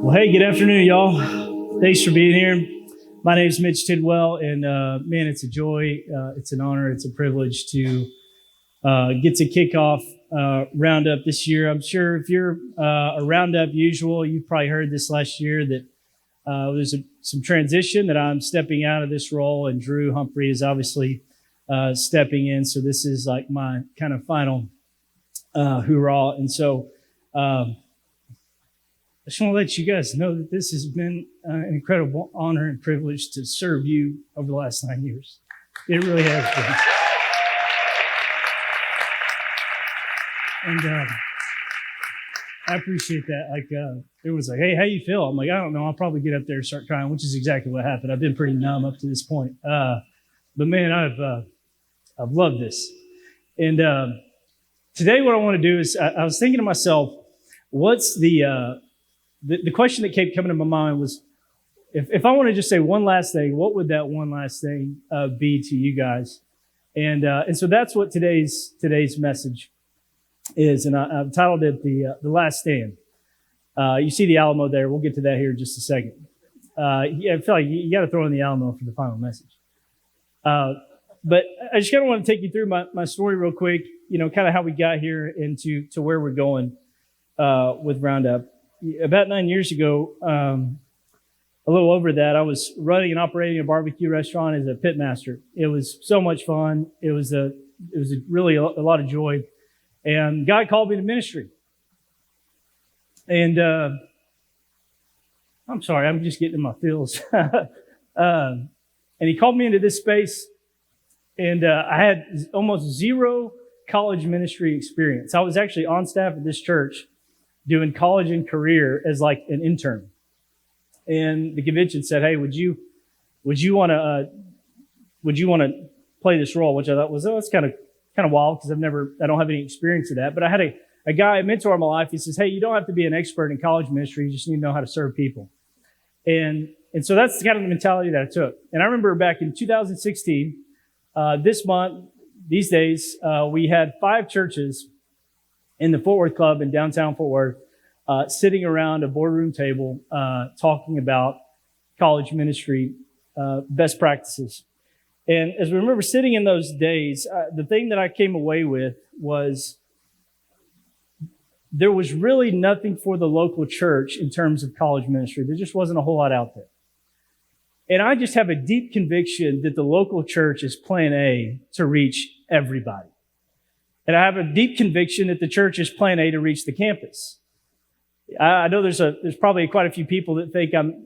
Well, hey, good afternoon, y'all. Thanks for being here. My name is Mitch Tidwell, and man, it's a joy, it's an honor, it's a privilege to get to kick off Roundup this year. I'm sure if you're a Roundup usual, you've probably heard this last year that there's some transition, that I'm stepping out of this role, and Drew Humphrey is obviously stepping in. So this is like my kind of final hoorah. And so I just want to let you guys know that this has been an incredible honor and privilege to serve you over the last 9 years. It really has been. And I appreciate that. Like, it was like, hey, how you feel? I'm like, I don't know. I'll probably get up there and start crying, which is exactly what happened. I've been pretty numb up to this point. But man, I've loved this. And today what I want to do is, I was thinking to myself, what's the question that kept coming to my mind was, if I want to just say one last thing, what would that one last thing be to you guys? And so that's what today's message is, and I've titled it the Last Stand. You see the Alamo there. We'll get to that here in just a second. Yeah, I feel like you got to throw in the Alamo for the final message. But I just kind of want to take you through my story real quick. You know, kind of how we got here into where we're going with Roundup. About 9 years ago, a little over that, I was running and operating a barbecue restaurant as a pit master. It was so much fun. It was really a lot of joy. And God called me to ministry. And I'm sorry, I'm just getting in my feels. And he called me into this space, and I had almost zero college ministry experience. I was actually on staff at this church doing college and career as like an intern. And the convention said, hey, would you want to play this role? Which I thought was, that's kind of wild, because I don't have any experience of that. But I had a guy, a mentor in my life. He says, hey, you don't have to be an expert in college ministry. You just need to know how to serve people. And so that's kind of the mentality that I took. And I remember back in 2016, these days, we had 5 churches in the Fort Worth Club in downtown Fort Worth, sitting around a boardroom table, talking about college ministry, best practices. And as we remember sitting in those days, the thing that I came away with was there was really nothing for the local church in terms of college ministry. There just wasn't a whole lot out there. And I just have a deep conviction that the local church is plan A to reach everybody. And I have a deep conviction that the church is plan A to reach the campus. I know there's probably quite a few people that think I'm,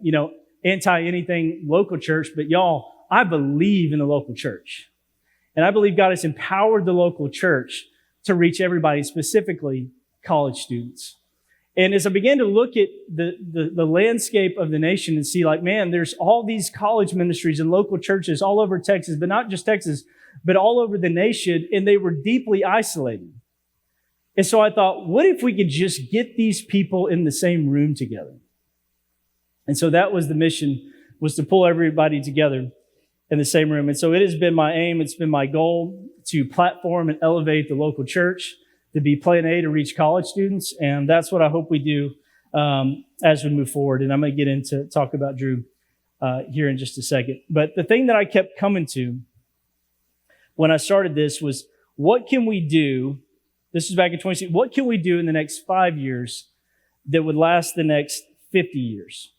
anti anything local church, but y'all, I believe in the local church. And I believe God has empowered the local church to reach everybody, specifically college students. And as I began to look at the landscape of the nation and see, like, man, there's all these college ministries and local churches all over Texas, but not just Texas, but all over the nation, and they were deeply isolated. And so I thought, what if we could just get these people in the same room together? And so that was the mission, was to pull everybody together in the same room. And so it has been my aim, it's been my goal to platform and elevate the local church, to be plan A to reach college students. And that's what I hope we do as we move forward. And I'm going to get into talk about Drew here in just a second. But the thing that I kept coming to when I started this was, what can we do? This is back in 2016. What can we do in the next 5 years that would last the next 50 years?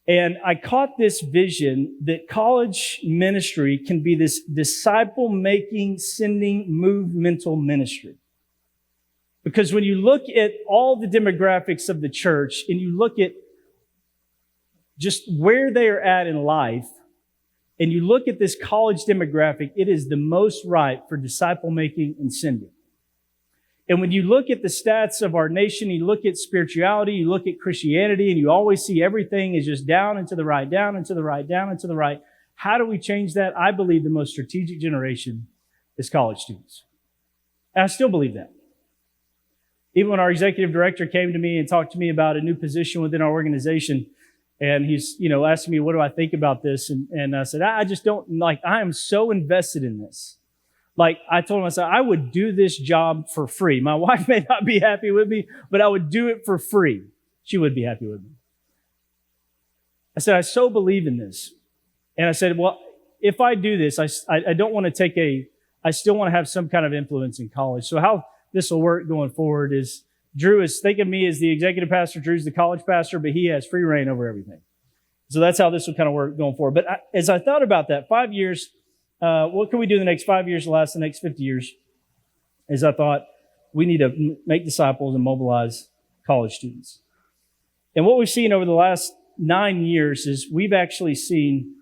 And I caught this vision that college ministry can be this disciple-making, sending, movemental ministry. Because when you look at all the demographics of the church and you look at just where they are at in life, and you look at this college demographic, it is the most ripe for disciple-making and sending. And when you look at the stats of our nation, you look at spirituality, you look at Christianity, and you always see everything is just down and to the right, down and to the right, down and to the right. How do we change that? I believe the most strategic generation is college students. And I still believe that. Even when our executive director came to me and talked to me about a new position within our organization, and he's, asking me, what do I think about this? And I said, I just don't, I am so invested in this. I told him, I said, I would do this job for free. My wife may not be happy with me, but I would do it for free. She would be happy with me. I said, I so believe in this. And I said, well, if I do this, I don't want to I still want to have some kind of influence in college. So how this will work going forward is Drew is think of me as the executive pastor, Drew's the college pastor, but he has free reign over everything. So that's how this will kind of work going forward. But as I thought about that, 5 years, what can we do the next 5 years to last the next 50 years? As I thought, we need to make disciples and mobilize college students. And what we've seen over the last 9 years is we've actually seen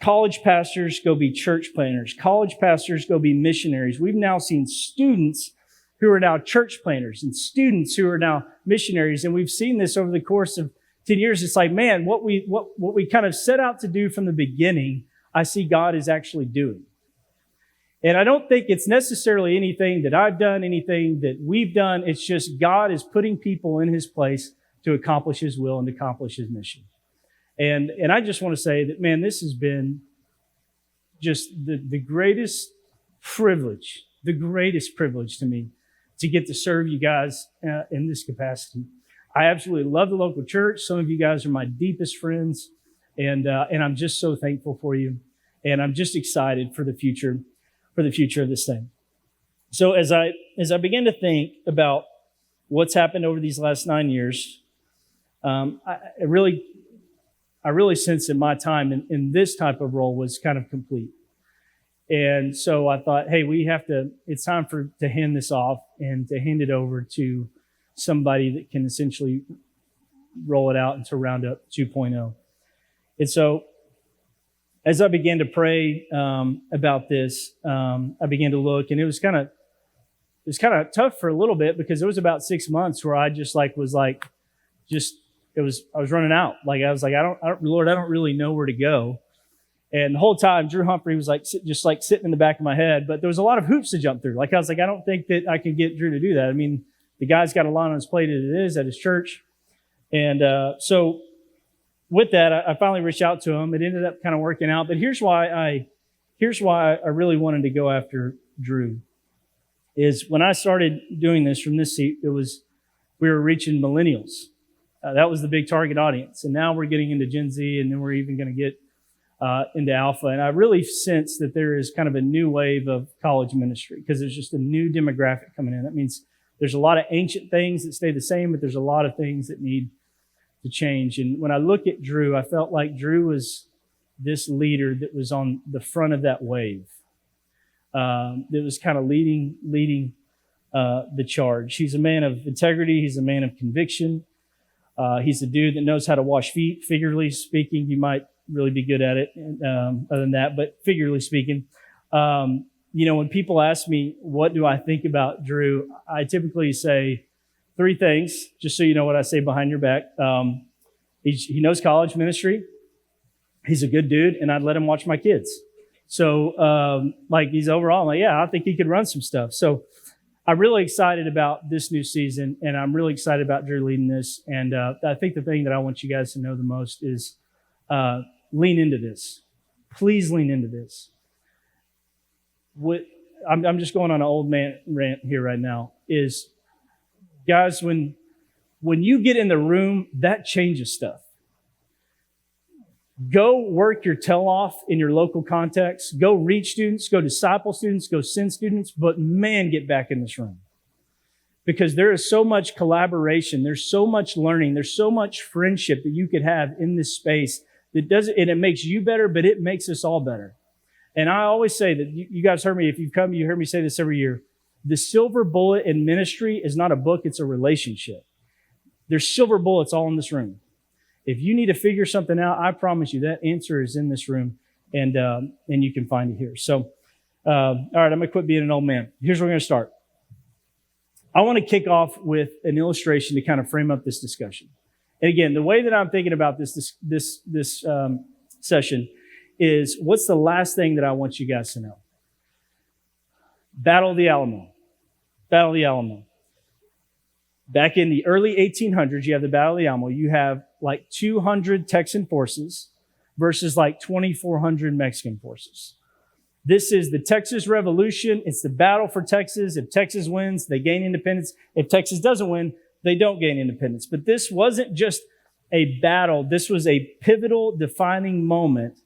college pastors go be church planners. College pastors go be missionaries. We've now seen students who are now church planners and students who are now missionaries. And we've seen this over the course of 10 years. It's like, man, what we kind of set out to do from the beginning, I see God is actually doing. And I don't think it's necessarily anything that I've done, anything that we've done. It's just God is putting people in his place to accomplish his will and to accomplish his mission. And I just want to say that, man, this has been just the greatest privilege to me to get to serve you guys in this capacity. I absolutely love the local church. Some of you guys are my deepest friends, and I'm just so thankful for you. And I'm just excited for the future of this thing. So as I began to think about what's happened over these last 9 years, I really sensed that my time in this type of role was kind of complete. And so I thought, hey, it's time to hand this off and to hand it over to somebody that can essentially roll it out into Roundup 2.0. And so as I began to pray about this, I began to look, and it was kind of tough for a little bit because it was about 6 months where I was running out. I was like, Lord, I don't really know where to go. And the whole time, Drew Humphrey was just sitting in the back of my head, but there was a lot of hoops to jump through. I was like, I don't think that I can get Drew to do that. I mean, the guy's got a lot on his plate as it is at his church. And so with that, I finally reached out to him. It ended up kind of working out. But here's why I really wanted to go after Drew. Is when I started doing this from this seat, we were reaching millennials. That was the big target audience. And now we're getting into Gen Z, and then we're even going to get into Alpha. And I really sense that there is kind of a new wave of college ministry because there's just a new demographic coming in. That means there's a lot of ancient things that stay the same, but there's a lot of things that need to change. And when I look at Drew, I felt like Drew was this leader that was on the front of that wave. That was kind of leading the charge. He's a man of integrity. He's a man of conviction. He's a dude that knows how to wash feet. Figuratively speaking, you might really be good at it. Other than that, but figuratively speaking, when people ask me, what do I think about Drew? I typically say 3 things, just so you know what I say behind your back. He knows college ministry. He's a good dude, and I'd let him watch my kids. So, he's overall, I think he could run some stuff. So I'm really excited about this new season, and I'm really excited about Drew leading this. And I think the thing that I want you guys to know the most is lean into this. Please lean into this. I'm just going on an old man rant here right now. Is guys, when you get in the room, that changes stuff. Go work your tail off in your local context. Go reach students, go disciple students, go send students, but man, get back in this room. Because there is so much collaboration, there's so much learning, there's so much friendship that you could have in this space and it makes you better, but it makes us all better. And I always say that you guys heard me, if you've come, you heard me say this every year. The silver bullet in ministry is not a book, it's a relationship. There's silver bullets all in this room. If you need to figure something out, I promise you that answer is in this room, and you can find it here. So, all right, I'm going to quit being an old man. Here's where we're going to start. I want to kick off with an illustration to kind of frame up this discussion. And again, the way that I'm thinking about this session is, what's the last thing that I want you guys to know? Battle of the Alamo. Battle of the Alamo. Back in the early 1800s, you have the Battle of the Alamo. You have 200 Texan forces versus 2,400 Mexican forces. This is the Texas Revolution. It's the battle for Texas. If Texas wins, they gain independence. If Texas doesn't win, they don't gain independence. But this wasn't just a battle. This was a pivotal, defining moment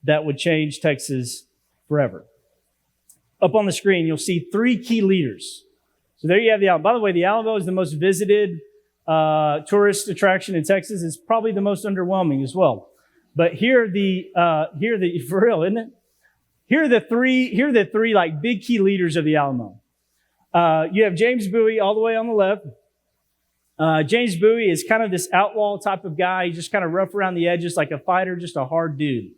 that would change Texas forever. Up on the screen, you'll see 3 key leaders. So there you have the Alamo. By the way, the Alamo is the most visited tourist attraction in Texas. It's probably the most underwhelming as well. But here are the for real, isn't it? Here are the three like big key leaders of the Alamo. You have James Bowie all the way on the left. James Bowie is kind of this outlaw type of guy. He's just kind of rough around the edges, like a fighter, just a hard dude.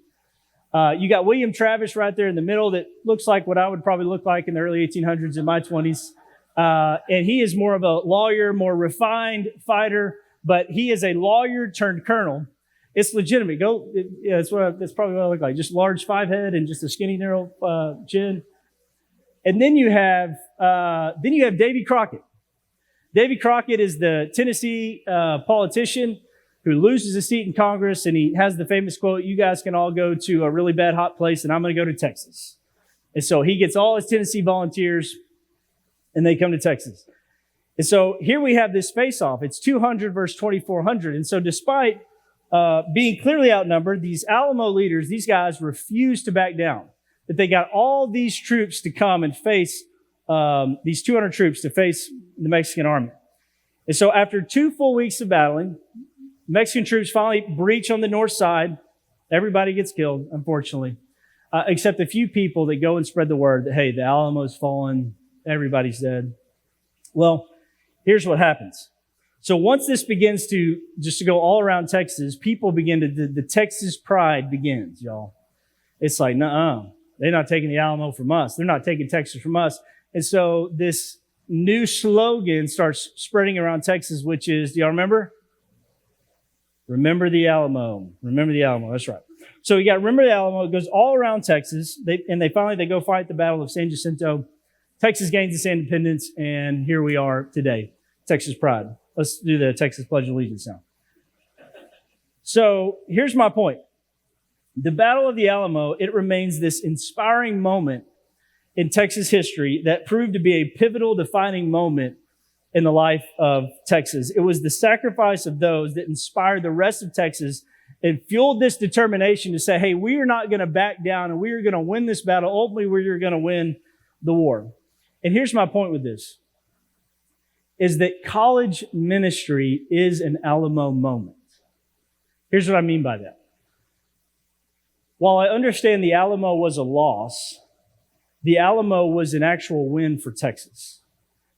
You got William Travis right there in the middle that looks like what I would probably look like in the early 1800s in my 20s. And he is more of a lawyer, more refined fighter, but he is a lawyer turned colonel. It's legitimate. That's probably what I look like. Just large 5 head and just a skinny, narrow chin. And then you have Davy Crockett. Davy Crockett is the Tennessee politician who loses a seat in Congress, and he has the famous quote, "You guys can all go to a really bad hot place, and I'm going to go to Texas." And so he gets all his Tennessee volunteers, and they come to Texas. And so here we have this face-off. It's 200 versus 2,400. And so despite being clearly outnumbered, these Alamo leaders, these guys refuse to back down. That they got all these troops to come and face, these 200 troops to face the Mexican army. And so after 2 full weeks of battling, Mexican troops finally breach on the north side. Everybody gets killed, unfortunately, except a few people that go and spread the word that, hey, the Alamo's fallen, everybody's dead. Well, here's what happens. So once this begins to go all around Texas, people begin the Texas pride begins, y'all. It's like, nuh-uh, they're not taking the Alamo from us. They're not taking Texas from us. And so this new slogan starts spreading around Texas, which is, do y'all remember? Remember the Alamo. Remember the Alamo. That's right. So you got Remember the Alamo. It goes all around Texas. They finally go fight the Battle of San Jacinto. Texas gains its independence, and here we are today. Texas pride. Let's do the Texas Pledge of Allegiance now. So here's my point. The Battle of the Alamo, it remains this inspiring moment in Texas history that proved to be a pivotal, defining moment in the life of Texas. It was the sacrifice of those that inspired the rest of Texas and fueled this determination to say, hey, we are not going to back down and we are going to win this battle. Ultimately, we are going to win the war. And here's my point with this, is that college ministry is an Alamo moment. Here's what I mean by that. While I understand the Alamo was a loss, the Alamo was an actual win for Texas.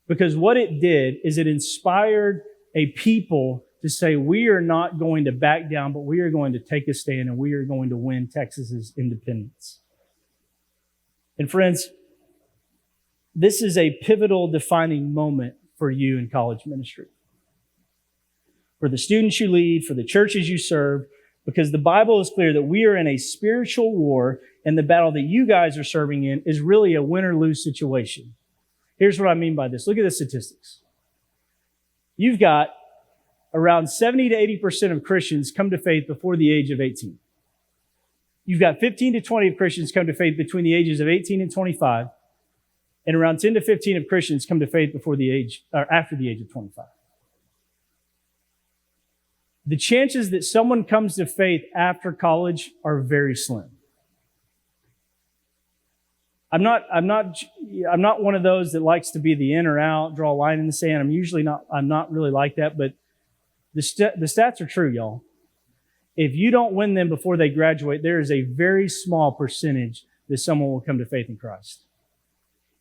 Because what it did is it inspired a people to say, we are not going to back down, but we are going to take a stand and we are going to win Texas's independence. And friends, this is a pivotal, defining moment for you in college ministry. For the students you lead, for the churches you serve, because the Bible is clear that we are in a spiritual war, and the battle that you guys are serving in is really a win or lose situation. Here's what I mean by this. Look at the statistics. You've got around 70 to 80% of Christians come to faith before the age of 18. You've got 15 to 20 of Christians come to faith between the ages of 18 and 25. And around 10 to 15 of Christians come to faith before the age, or after the age of 25. The chances that someone comes to faith after college are very slim. I'm not one of those that likes to be the in or out, draw a line in the sand. I'm not really like that, but the stats are true, y'all. If you don't win them before they graduate, there is a very small percentage that someone will come to faith in Christ.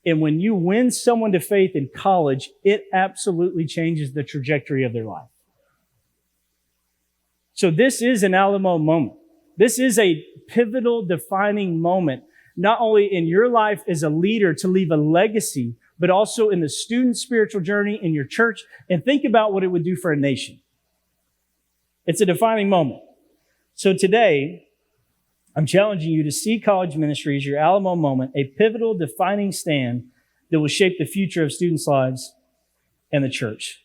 And when you win someone to faith in college, it absolutely changes the trajectory of their life. So this is an Alamo moment. This is a pivotal, defining moment, not only in your life as a leader to leave a legacy, but also in the student spiritual journey in your church. And think about what it would do for a nation. It's a defining moment. So today, I'm challenging you to see college ministry as your Alamo moment, a pivotal, defining stand that will shape the future of students' lives and the church.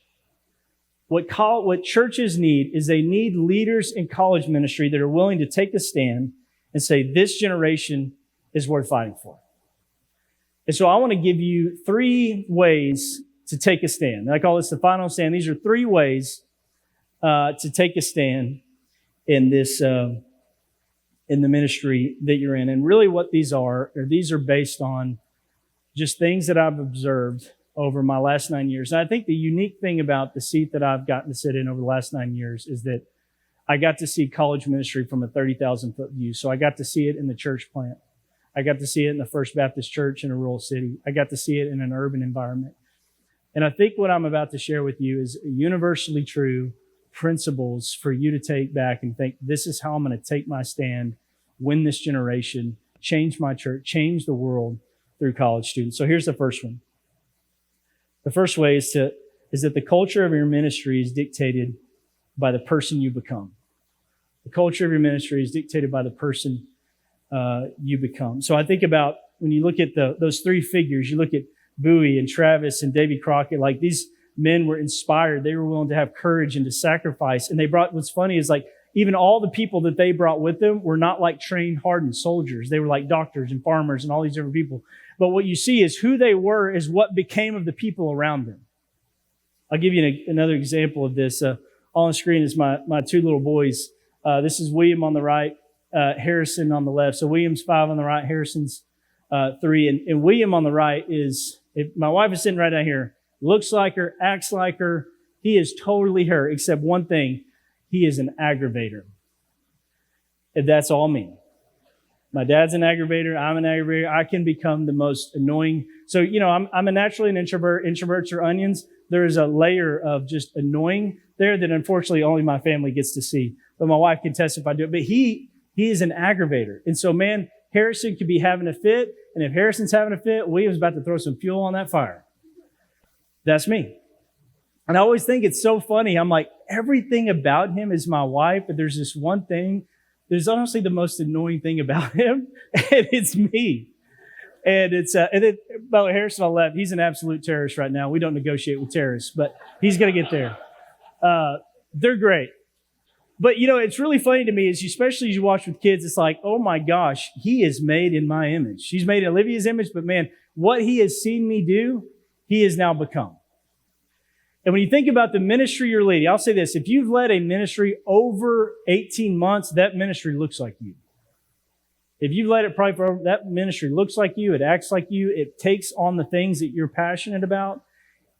What churches need is they need leaders in college ministry that are willing to take a stand and say, this generation is worth fighting for. And so I want to give you 3 ways to take a stand. And I call this the final stand. These are 3 ways to take a stand in this, in the ministry that you're in. And really what these are based on just things that I've observed over my last 9 years. And I think the unique thing about the seat that I've gotten to sit in over the last 9 years is that I got to see college ministry from a 30,000 foot view. So I got to see it in the church plant. I got to see it in the First Baptist Church in a rural city. I got to see it in an urban environment. And I think what I'm about to share with you is universally true principles for you to take back and think, this is how I'm going to take my stand, win this generation, change my church, change the world through college students. So here's the first one. The first way is that the culture of your ministry is dictated by the person you become. The culture of your ministry is dictated by the person you become. So I think about when you look at those three figures, you look at Bowie and Travis and Davy Crockett, like these men were inspired. They were willing to have courage and to sacrifice. And what's funny is like, even all the people that they brought with them were not like trained, hardened soldiers. They were like doctors and farmers and all these different people. But what you see is who they were is what became of the people around them. I'll give you another example of this. On the screen is my two little boys. This is William on the right, Harrison on the left. So William's 5 on the right, Harrison's 3. And William on the right my wife is sitting right down here, looks like her, acts like her. He is totally her, except one thing. He is an aggravator. And that's all me. My dad's an aggravator. I'm an aggravator. I can become the most annoying. So, I'm naturally an introvert. Introverts are onions. There is a layer of just annoying there that unfortunately only my family gets to see. But my wife can testify to it. But he is an aggravator. And so, man, Harrison could be having a fit. And if Harrison's having a fit, William's about to throw some fuel on that fire. That's me. And I always think it's so funny. I'm like, everything about him is my wife, but there's this one thing. There's honestly the most annoying thing about him, and it's me. And by the way, Harrison on the left, he's an absolute terrorist right now. We don't negotiate with terrorists, but he's going to get there. They're great. But, it's really funny to me, especially as you watch with kids, it's like, oh my gosh, he is made in my image. He's made in Olivia's image, but man, what he has seen me do, he has now become. And when you think about the ministry you're leading, I'll say this, if you've led a ministry over 18 months, that ministry looks like you. If you've led it probably for that ministry looks like you, it acts like you, it takes on the things that you're passionate about,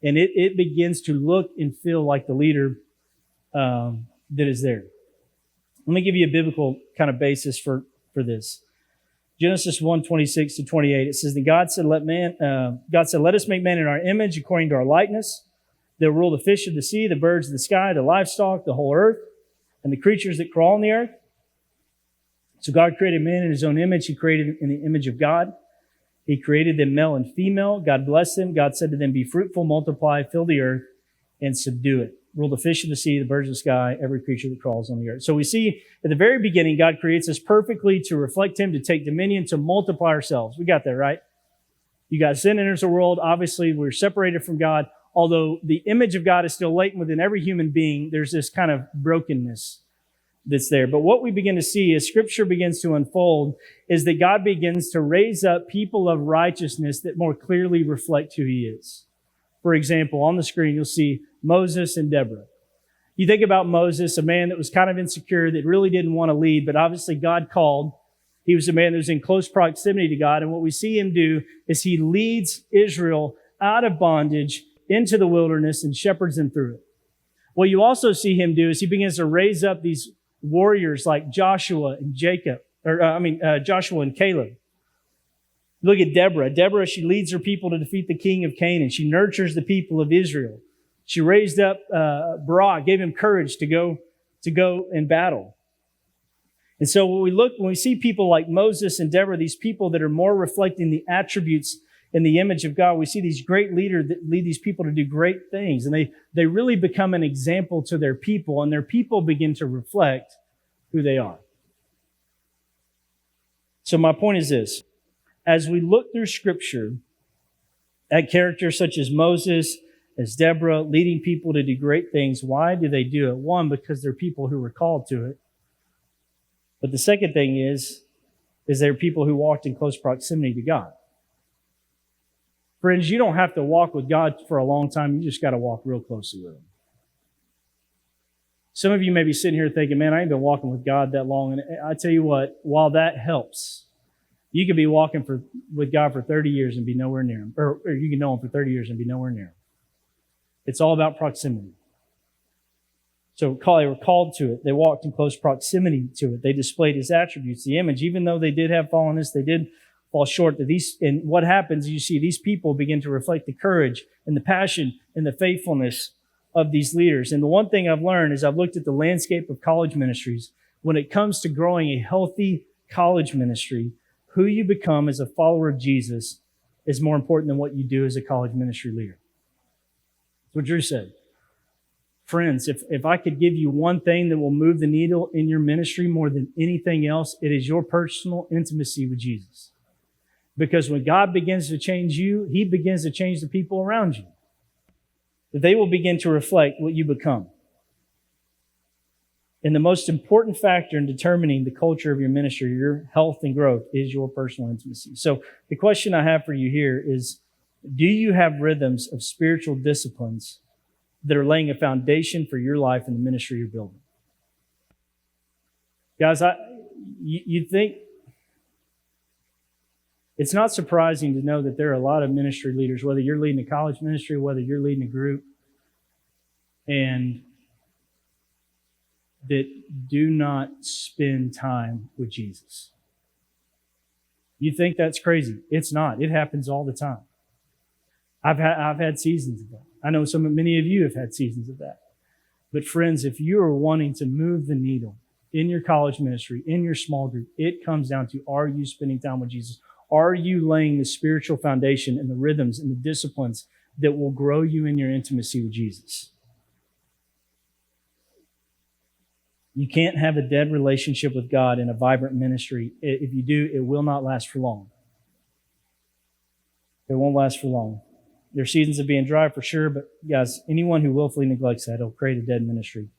and it begins to look and feel like the leader that is there. Let me give you a biblical kind of basis for this. Genesis 1:26-28, it says that God said, let us make man in our image according to our likeness. They'll rule the fish of the sea, the birds of the sky, the livestock, the whole earth, and the creatures that crawl on the earth. So God created man in his own image. He created in the image of God. He created them male and female. God blessed them. God said to them, be fruitful, multiply, fill the earth, and subdue it. Rule the fish of the sea, the birds of the sky, every creature that crawls on the earth. So we see at the very beginning, God creates us perfectly to reflect him, to take dominion, to multiply ourselves. We got that, right? You got sin enters the world. Obviously, we're separated from God. Although the image of God is still latent within every human being, there's this kind of brokenness that's there. But what we begin to see as Scripture begins to unfold is that God begins to raise up people of righteousness that more clearly reflect who he is. For example, on the screen, you'll see Moses and Deborah. You think about Moses, a man that was kind of insecure, that really didn't want to lead, but obviously God called. He was a man that was in close proximity to God. And what we see him do is he leads Israel out of bondage into the wilderness and shepherds them through it. What you also see him do is he begins to raise up these warriors like Joshua and Joshua and Caleb. Look at Deborah. Deborah, she leads her people to defeat the king of Canaan. She nurtures the people of Israel. She raised up Barak, gave him courage to go and battle. And so when we see people like Moses and Deborah, these people that are more reflecting the attributes in the image of God, we see these great leaders that lead these people to do great things. And they really become an example to their people, and their people begin to reflect who they are. So my point is this. As we look through Scripture at characters such as Moses, as Deborah, leading people to do great things, why do they do it? One, because they're people who were called to it. But the second thing is they're people who walked in close proximity to God. Friends, you don't have to walk with God for a long time. You just got to walk real closely with him. Some of you may be sitting here thinking, man, I ain't been walking with God that long. And I tell you what, while that helps, you could be walking with God for 30 years and be nowhere near Him. Or you can know Him for 30 years and be nowhere near Him. It's all about proximity. So they were called to it. They walked in close proximity to it. They displayed His attributes, the image. Even though they did have fallenness, they did fall short. And what happens, you see these people begin to reflect the courage and the passion and the faithfulness of these leaders. And the one thing I've learned is I've looked at the landscape of college ministries. When it comes to growing a healthy college ministry, who you become as a follower of Jesus is more important than what you do as a college ministry leader. That's what Drew said. Friends, if I could give you one thing that will move the needle in your ministry more than anything else, it is your personal intimacy with Jesus. Because when God begins to change you, He begins to change the people around you. That they will begin to reflect what you become. And the most important factor in determining the culture of your ministry, your health and growth, is your personal intimacy. So the question I have for you here is, do you have rhythms of spiritual disciplines that are laying a foundation for your life and the ministry you're building? Guys, you'd think it's not surprising to know that there are a lot of ministry leaders, whether you're leading a college ministry, whether you're leading a group, and that do not spend time with Jesus. You think that's crazy. It's not. It happens all the time. I've had seasons of that. I know many of you have had seasons of that. But friends, if you are wanting to move the needle in your college ministry, in your small group, it comes down to, are you spending time with Jesus? Are you laying the spiritual foundation and the rhythms and the disciplines that will grow you in your intimacy with Jesus? You can't have a dead relationship with God in a vibrant ministry. If you do, it will not last for long. It won't last for long. There are seasons of being dry for sure, but guys, anyone who willfully neglects that, will create a dead ministry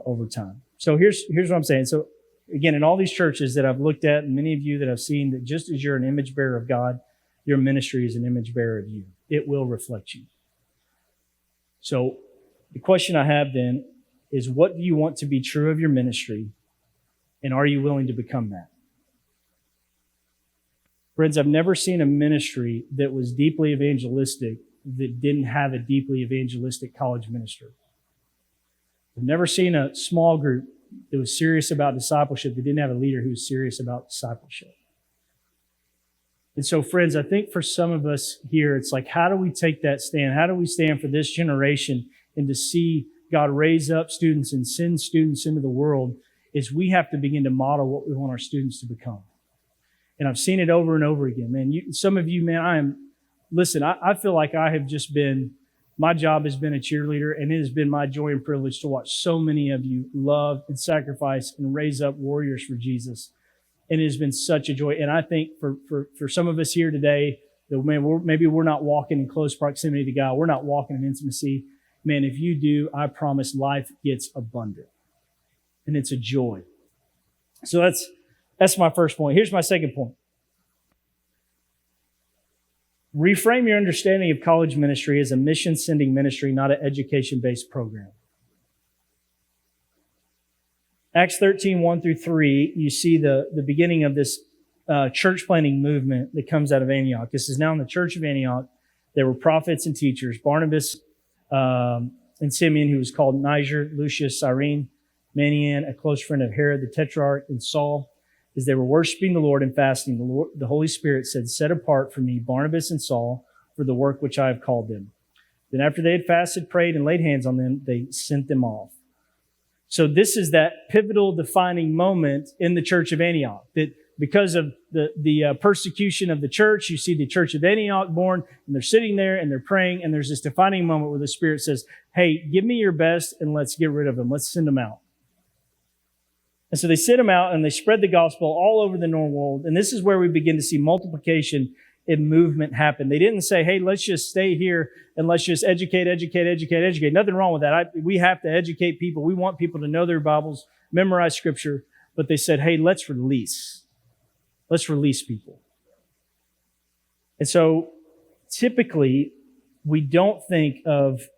over time. So here's what I'm saying. So again, in all these churches that I've looked at, and many of you that I've seen, that just as you're an image bearer of God, your ministry is an image bearer of you. It will reflect you. So the question I have then is, what do you want to be true of your ministry, and are you willing to become that? Friends, I've never seen a ministry that was deeply evangelistic that didn't have a deeply evangelistic college minister. I've never seen a small group that was serious about discipleship that didn't have a leader who was serious about discipleship. And so, friends, I think for some of us here, it's like, how do we take that stand? How do we stand for this generation and to see God raise up students and send students into the world? Is we have to begin to model what we want our students to become. And I've seen it over and over again, man. Some of you, man, I feel like I have just been, my job has been a cheerleader, and it has been my joy and privilege to watch so many of you love and sacrifice and raise up warriors for Jesus. And it has been such a joy. And I think for some of us here today, that maybe we're not walking in close proximity to God. We're not walking in intimacy. Man, if you do, I promise life gets abundant. And it's a joy. So that's my first point. Here's my second point. Reframe your understanding of college ministry as a mission-sending ministry, not an education-based program. Acts 13, 1-3, you see the beginning of this church planting movement that comes out of Antioch. This is now in the church of Antioch. There were prophets and teachers, Barnabas and Simeon, who was called Niger, Lucius, Cyrene, Manaen, a close friend of Herod the Tetrarch, and Saul. As they were worshiping the Lord and fasting, the Holy Spirit said, "Set apart for me Barnabas and Saul for the work which I have called them." Then after they had fasted, prayed, and laid hands on them, they sent them off. So this is that pivotal defining moment in the church of Antioch, that because of the persecution of the church, you see the church of Antioch born, and they're sitting there and they're praying, and there's this defining moment where the Spirit says, "Hey, give me your best and let's get rid of them. Let's send them out." And so they sent them out and they spread the gospel all over the known world. And this is where we begin to see multiplication and movement happen. They didn't say, "Hey, let's just stay here and let's just educate. Nothing wrong with that. We have to educate people. We want people to know their Bibles, memorize Scripture. But they said, "Hey, let's release. Let's release people." And so typically we don't think of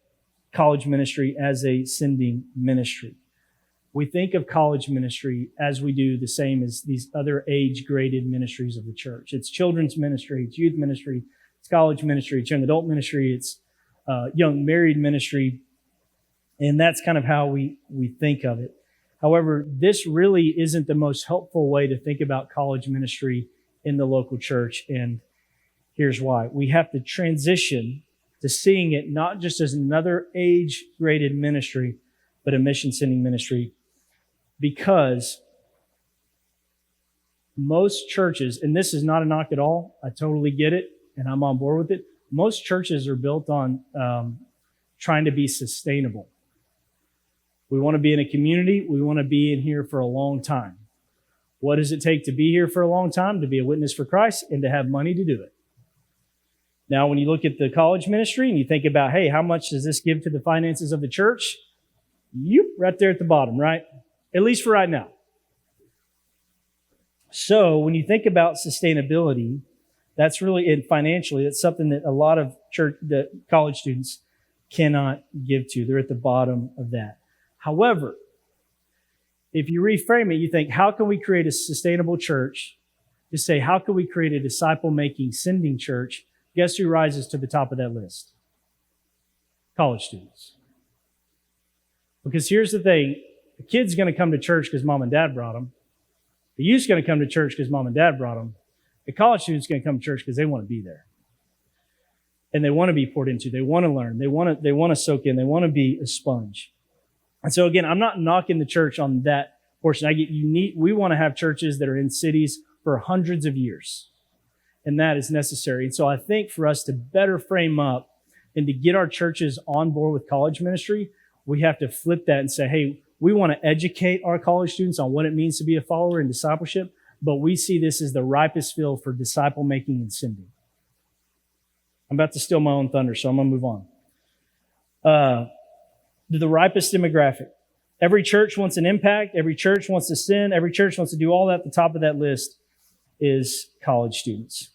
college ministry as a sending ministry. We think of college ministry as we do the same as these other age-graded ministries of the church. It's children's ministry, it's youth ministry, it's college ministry, it's young adult ministry, it's young married ministry, and that's kind of how we think of it. However, this really isn't the most helpful way to think about college ministry in the local church, and here's why. We have to transition to seeing it not just as another age-graded ministry, but a mission-sending ministry, because most churches, and this is not a knock at all, I totally get it, and I'm on board with it. Most churches are built on trying to be sustainable. We want to be in a community. We want to be in here for a long time. What does it take to be here for a long time? To be a witness for Christ and to have money to do it. Now, when you look at the college ministry and you think about, hey, how much does this give to the finances of the church? Right there at the bottom, right? At least for right now. So when you think about sustainability, that's really, and financially, it's something that a lot of the college students cannot give to. They're at the bottom of that. However, if you reframe it, you think, how can we create a sustainable church? Just say, how can we create a disciple-making, sending church? Guess who rises to the top of that list? College students. Because here's the thing. The kid's going to come to church because mom and dad brought them. The youth's going to come to church because mom and dad brought them. The college student's going to come to church because they want to be there. And they want to be poured into. They want to learn. They want to soak in. They want to be a sponge. And so again, I'm not knocking the church on that portion. We want to have churches that are in cities for hundreds of years. And that is necessary. And so I think for us to better frame up and to get our churches on board with college ministry, we have to flip that and say, hey, we want to educate our college students on what it means to be a follower in discipleship, but we see this as the ripest field for disciple making and sending. I'm about to steal my own thunder, so I'm going to move on. The ripest demographic. Every church wants an impact. Every church wants to send. Every church wants to do all that. At the top of that list is college students.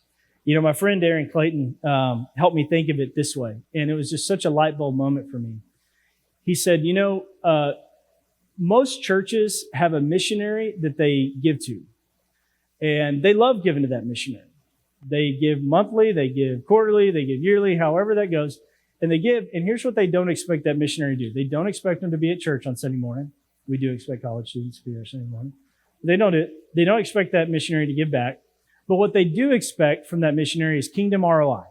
You know, my friend Aaron Clayton helped me think of it this way, and it was just such a light bulb moment for me. He said, most churches have a missionary that they give to, and they love giving to that missionary. They give monthly, they give quarterly, they give yearly, however that goes. And they give, and here's what they don't expect that missionary to do. They don't expect them to be at church on Sunday morning. We do expect college students to be there Sunday morning. They don't expect that missionary to give back. But what they do expect from that missionary is kingdom ROI.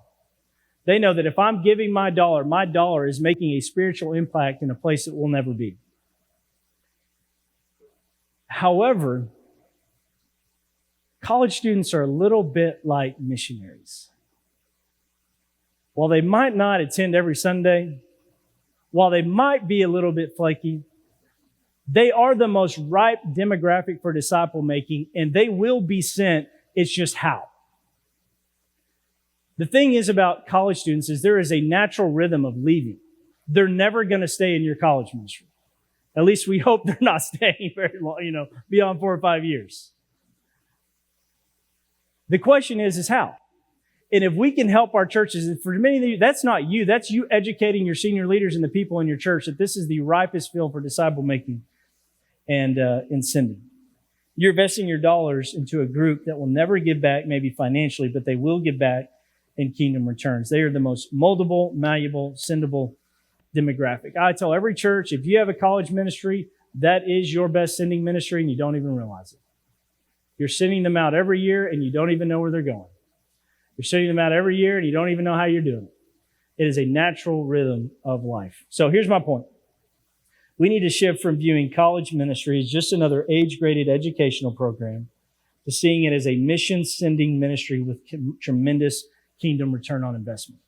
They know that if I'm giving my dollar is making a spiritual impact in a place it will never be. However, college students are a little bit like missionaries. While they might not attend every Sunday, while they might be a little bit flaky, they are the most ripe demographic for disciple making, and they will be sent. It's just how. The thing is about college students is there is a natural rhythm of leaving. They're never going to stay in your college ministry. At least we hope they're not staying very long, beyond 4 or 5 years. The question is how? And if we can help our churches, and for many of you, that's not you. That's you educating your senior leaders and the people in your church that this is the ripest field for disciple making and in sending. You're investing your dollars into a group that will never give back, maybe financially, but they will give back in kingdom returns. They are the most moldable, malleable, sendable demographic. I tell every church, if you have a college ministry, that is your best sending ministry, and you don't even realize it. You're sending them out every year, and you don't even know where they're going. You're sending them out every year, and you don't even know how you're doing it. It is a natural rhythm of life. So here's my point. We need to shift from viewing college ministry as just another age-graded educational program to seeing it as a mission-sending ministry with tremendous kingdom return on investment.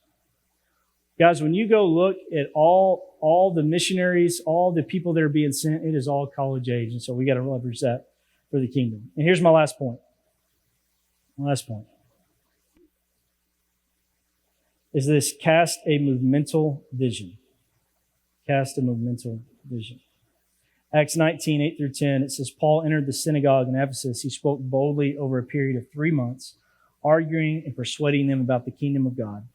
Guys, when you go look at all the missionaries, all the people that are being sent, it is all college age. And so we got to leverage that for the kingdom. And here's my last point. Is this cast a movemental vision. Cast a movemental vision. Acts 19, 8 through 10, it says, Paul entered the synagogue in Ephesus. He spoke boldly over a period of 3 months, arguing and persuading them about the kingdom of God.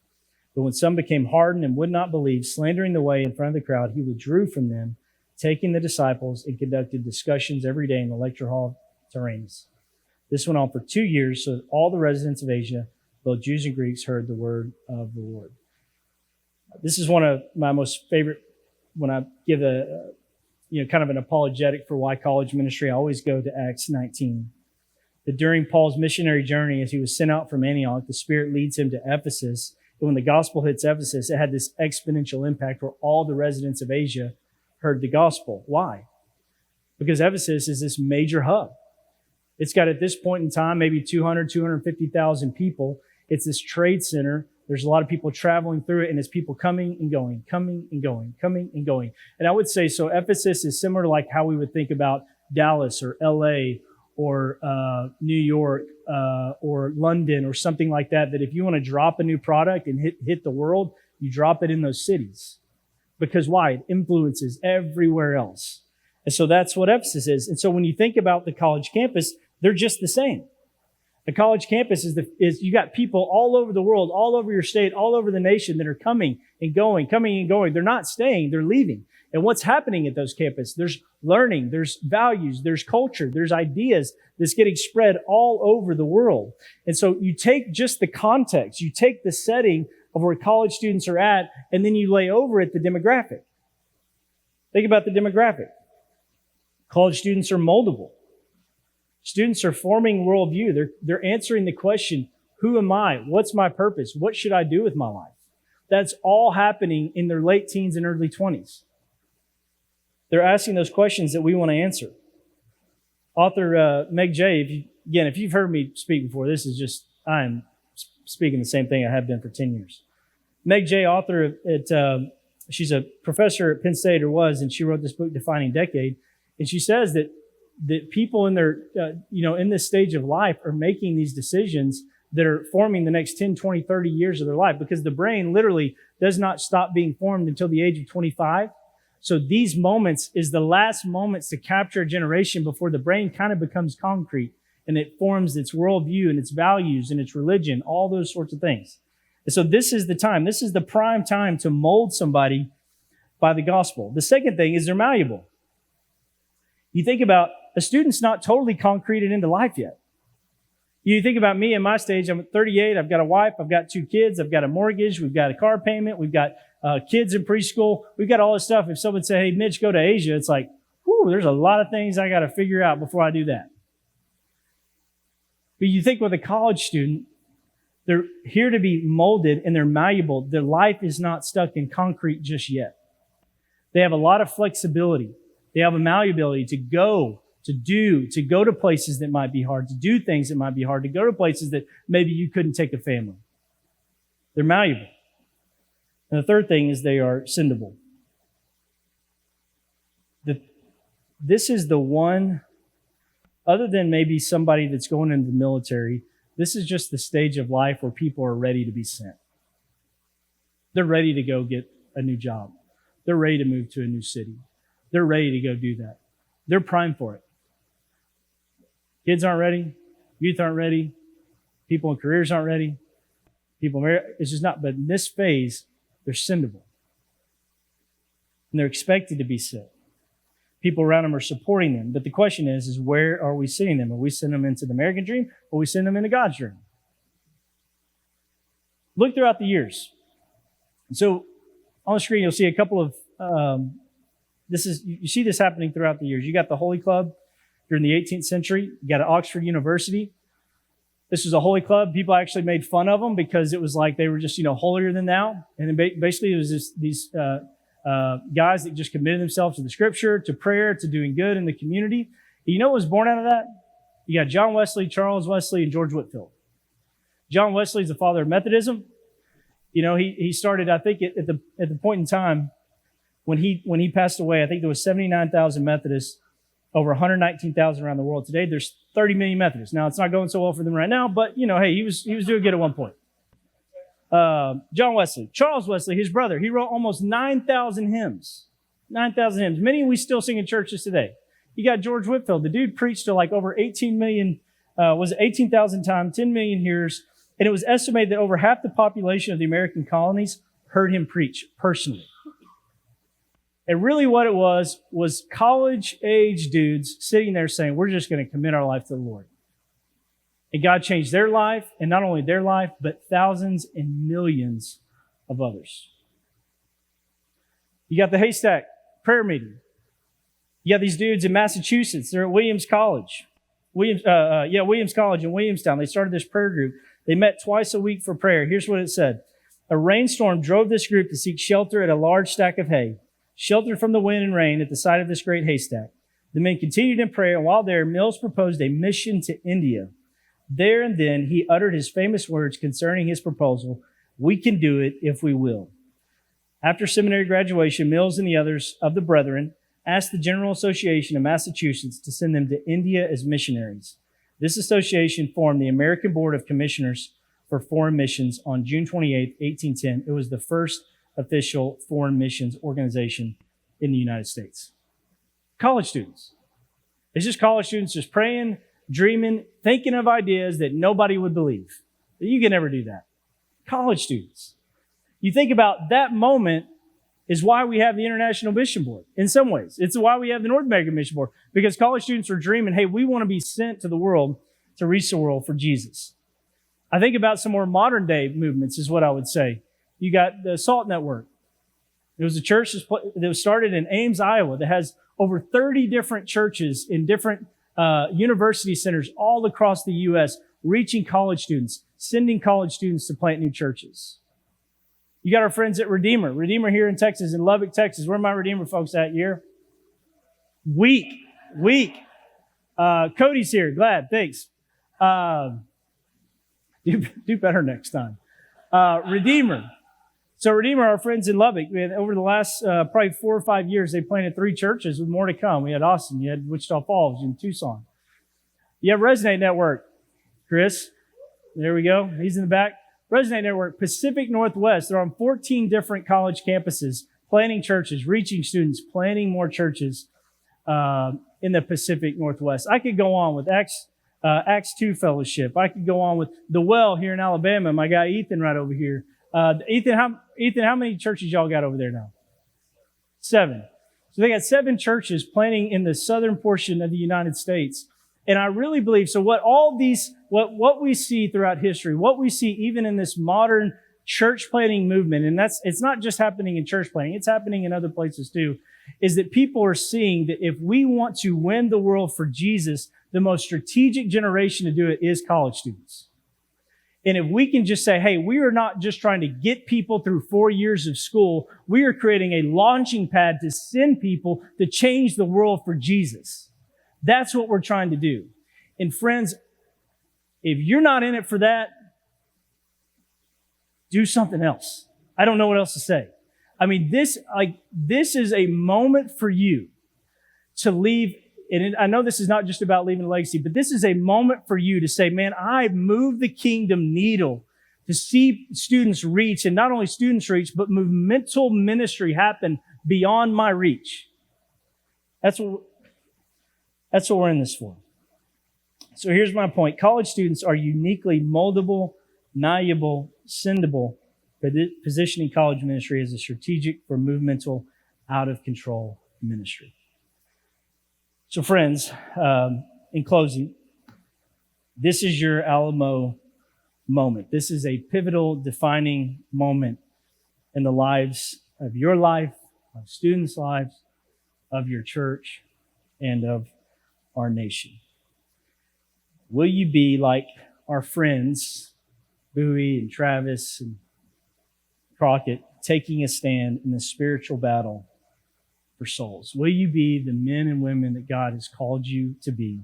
But when some became hardened and would not believe, slandering the way in front of the crowd, he withdrew from them, taking the disciples, and conducted discussions every day in the lecture hall of Tyrannus. This went on for 2 years, so that all the residents of Asia, both Jews and Greeks, heard the word of the Lord. This is one of my most favorite, when I give kind of an apologetic for why college ministry, I always go to Acts 19. That during Paul's missionary journey, as he was sent out from Antioch, the Spirit leads him to Ephesus. And when the gospel hits Ephesus, it had this exponential impact where all the residents of Asia heard the gospel. Why? Because Ephesus is this major hub. It's got, at this point in time, maybe 250,000 people. It's this trade center. There's a lot of people traveling through it, and it's people coming and going, coming and going, coming and going. And I would say, so Ephesus is similar to like how we would think about Dallas or LA or New York or London or something like that, that if you want to drop a new product and hit the world, you drop it in those cities. Because why? It influences everywhere else. And so that's what Ephesus is. And so when you think about the college campus, they're just the same. The college campus is you got people all over the world, all over your state, all over the nation that are coming and going, coming and going. They're not staying, they're leaving. And what's happening at those campuses? There's learning, there's values, there's culture, there's ideas that's getting spread all over the world. And so you take just the context, you take the setting of where college students are at, and then you lay over it the demographic. Think about the demographic. College students are moldable. Students are forming worldview. They're answering the question, who am I? What's my purpose? What should I do with my life? That's all happening in their late teens and early 20s. They're asking those questions that we want to answer. Author Meg Jay, if you've heard me speak before, I am speaking the same thing I have been for 10 years. Meg Jay, author she's a professor at Penn State, or was, and she wrote this book, Defining Decade. And she says that people in their, in this stage of life are making these decisions that are forming the next 10, 20, 30 years of their life, because the brain literally does not stop being formed until the age of 25. So these moments is the last moments to capture a generation before the brain kind of becomes concrete and it forms its worldview and its values and its religion, all those sorts of things. And so this is the time. This is the prime time to mold somebody by the gospel. The second thing is they're malleable. You think about a student's not totally concreted into life yet. You think about me in my stage, I'm 38, I've got a wife, I've got 2 kids, I've got a mortgage, we've got a car payment, we've got kids in preschool, we've got all this stuff. If someone say, hey, Mitch, go to Asia, it's like, whew, there's a lot of things I got to figure out before I do that. But you think with a college student, they're here to be molded and they're malleable. Their life is not stuck in concrete just yet. They have a lot of flexibility. They have a malleability to go, to go to places that might be hard, to do things that might be hard, to go to places that maybe you couldn't take a family. They're malleable. And the third thing is they are sendable. This is the one, other than maybe somebody that's going into the military, this is just the stage of life where people are ready to be sent. They're ready to go get a new job. They're ready to move to a new city. They're ready to go do that. They're primed for it. Kids aren't ready. Youth aren't ready. People in careers aren't ready. People married. It's just not. But in this phase, they're sendable. And they're expected to be sent. People around them are supporting them. But the question is where are we sending them? Are we sending them into the American dream, or are we sending them into God's dream? Look throughout the years. So on the screen, you'll see a couple of, you see this happening throughout the years. You got the Holy Club during the 18th century. You got Oxford University. This was a holy club. People actually made fun of them because it was like they were just, holier than thou. And then basically it was these guys that just committed themselves to the scripture, to prayer, to doing good in the community. You know what was born out of that? You got John Wesley, Charles Wesley, and George Whitefield. John Wesley is the father of Methodism. He started, I think, at the point in time when he passed away, I think there was 79,000 Methodists, over 119,000 around the world. Today, there's 30 million Methodists. Now, it's not going so well for them right now, but, hey, he was doing good at one point. John Wesley, Charles Wesley, his brother, he wrote almost 9,000 hymns. 9,000 hymns. Many we still sing in churches today. You got George Whitefield. The dude preached to like over 18,000 times, 10 million hearers. And it was estimated that over half the population of the American colonies heard him preach personally. And really what it was college-age dudes sitting there saying, we're just going to commit our life to the Lord. And God changed their life, and not only their life, but thousands and millions of others. You got the Haystack prayer meeting. You got these dudes in Massachusetts. They're at Williams College. Williams College in Williamstown. They started this prayer group. They met twice a week for prayer. Here's what it said. A rainstorm drove this group to seek shelter at a large stack of hay, sheltered from the wind and rain at the side of this great haystack. The men continued in prayer, and while there, Mills proposed a mission to India. There and then, he uttered his famous words concerning his proposal, "We can do it if we will." After seminary graduation, Mills and the others of the Brethren asked the General Association of Massachusetts to send them to India as missionaries. This association formed the American Board of Commissioners for Foreign Missions on June 28, 1810. It was the first official foreign missions organization in the United States. College students. It's just college students just praying, dreaming, thinking of ideas that nobody would believe. You can never do that. College students. You think about that moment is why we have the International Mission Board. In some ways, it's why we have the North American Mission Board, because college students are dreaming, hey, we want to be sent to the world to reach the world for Jesus. I think about some more modern day movements is what I would say. You got the SALT Network. It was a church that was started in Ames, Iowa, that has over 30 different churches in different university centers all across the U.S., reaching college students, sending college students to plant new churches. You got our friends at Redeemer here in Texas, in Lubbock, Texas. Where are my Redeemer folks at year? Weak. Cody's here. Glad. Thanks. Do better next time. Redeemer. So Redeemer, our friends in Lubbock, over the last probably 4 or 5 years, they planted 3 churches with more to come. We had Austin, you had Wichita Falls, and Tucson. You have Resonate Network. Chris, there we go. He's in the back. Resonate Network, Pacific Northwest. They're on 14 different college campuses, planting churches, reaching students, planting more churches in the Pacific Northwest. I could go on with Acts 2 Fellowship. I could go on with The Well here in Alabama. My guy Ethan right over here. Ethan, how many churches y'all got over there now? 7. So they got 7 churches planting in the southern portion of the United States. And I really believe, so what we see throughout history, what we see even in this modern church planting movement, and it's not just happening in church planting, it's happening in other places too, is that people are seeing that if we want to win the world for Jesus, the most strategic generation to do it is college students. And if we can just say, hey, we are not just trying to get people through 4 years of school, we are creating a launching pad to send people to change the world for Jesus. That's what we're trying to do. And friends, if you're not in it for that, do something else. I don't know what else to say. I mean, this is a moment for you to leave. And I know this is not just about leaving a legacy, but this is a moment for you to say, man, I moved the kingdom needle to see students reach, and not only students reach, but movemental ministry happen beyond my reach. That's what we're in this for. So here's my point. College students are uniquely moldable, malleable, sendable, positioning college ministry as a strategic for movemental, out-of-control ministry. So friends, in closing, this is your Alamo moment. This is a pivotal, defining moment in the lives of your life, of students' lives, of your church, and of our nation. Will you be like our friends, Bowie and Travis and Crockett, taking a stand in the spiritual battle for souls? Will you be the men and women that God has called you to be?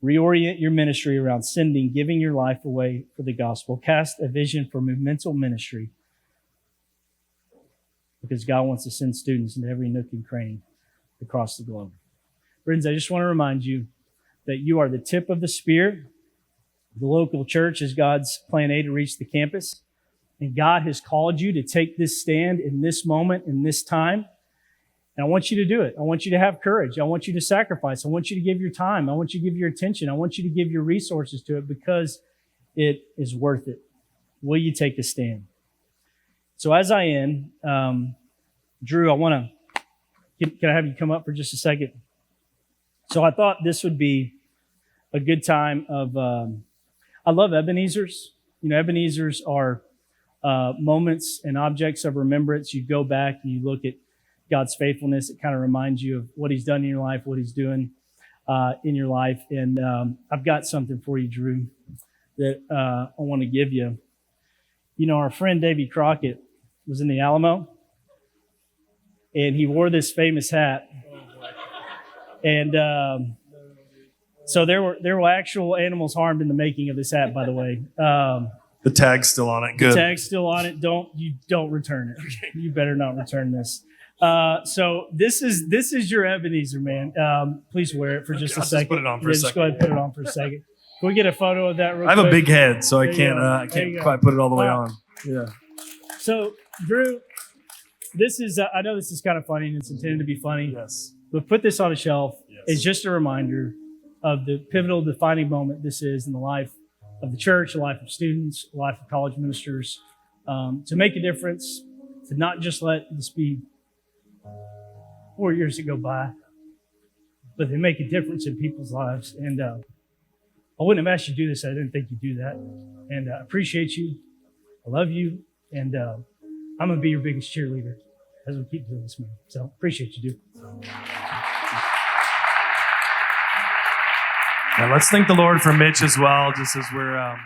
Reorient your ministry around sending, giving your life away for the gospel. Cast a vision for movemental ministry, because God wants to send students into every nook and cranny across the globe. Friends, I just want to remind you that you are the tip of the spear. The local church is God's plan A to reach the campus. And God has called you to take this stand in this moment, in this time. And I want you to do it. I want you to have courage. I want you to sacrifice. I want you to give your time. I want you to give your attention. I want you to give your resources to it, because it is worth it. Will you take a stand? So as I end, Drew, I want to, can I have you come up for just a second? So I thought this would be a good time of, I love Ebenezer's. You know, Ebenezer's are moments and objects of remembrance. You go back and you look at God's faithfulness. It kind of reminds you of what he's done in your life, what he's doing in your life. And I've got something for you, Drew, that I want to give you. You know, our friend Davy Crockett was in the Alamo, and he wore this famous hat. And so there were actual animals harmed in the making of this hat, by the way. The tag's still on it. Good. The tag's still on it. Don't return it. Okay. You better not return this. So this is your Ebenezer, man. Please wear it for just a second. Just put it on for a second. Just go ahead and put it on for a second. Can we get a photo of that real quick? I have a big head, so I can't quite put it all the way on. Yeah. So, Drew, this is, I know this is kind of funny and it's intended to be funny. Yes. But put this on a shelf. Yes. It's just a reminder of the pivotal defining moment this is in the life of the church, the life of students, the life of college ministers, to make a difference, to not just let this be 4 years that go by, but they make a difference in people's lives. And I wouldn't have asked you to do this. I didn't think you'd do that. And I appreciate you. I love you. And I'm going to be your biggest cheerleader as we keep doing this, man. So appreciate you, dude. Now let's thank the Lord for Mitch as well, just as we're